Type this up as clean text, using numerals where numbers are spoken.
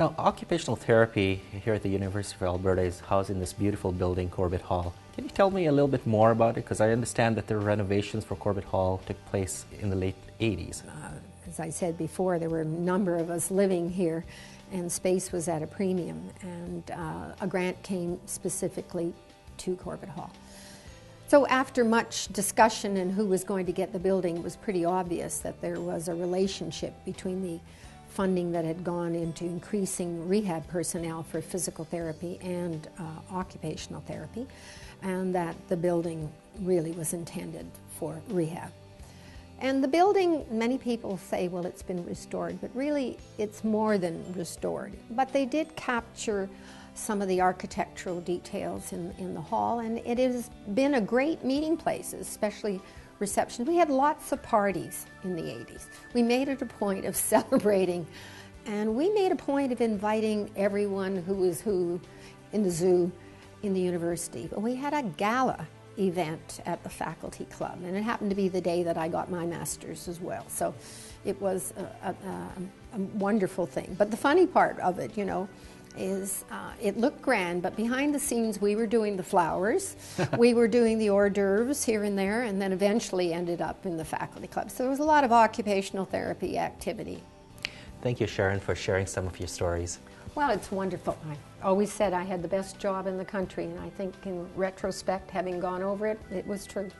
Now, occupational therapy here at the University of Alberta is housed in this beautiful building, Corbett Hall. Can you tell me a little bit more about it? Because I understand that the renovations for Corbett Hall took place in the late 80s. As I said before, there were a number of us living here, and space was at a premium, and a grant came specifically to Corbett Hall. So after much discussion and who was going to get the building, it was pretty obvious that there was a relationship between the funding that had gone into increasing rehab personnel for physical therapy and occupational therapy, and that the building really was intended for rehab. And the building, many people say, well, it's been restored, but really it's more than restored. But they did capture some of the architectural details in the hall, and it has been a great meeting place, especially receptions. We had lots of parties in the 80s. We made it a point of celebrating, and we made a point of inviting everyone who was who in the zoo, in the university. But we had a gala event at the faculty club, and it happened to be the day that I got my master's as well. So it was a wonderful thing. But the funny part of it, you know, is it looked grand, but behind the scenes we were doing the flowers, we were doing the hors d'oeuvres here and there, and then eventually ended up in the faculty club. So there was a lot of occupational therapy activity. Thank you, Sharon, for sharing some of your stories. Well, it's wonderful. I always said I had the best job in the country, and I think in retrospect, having gone over it, it was true.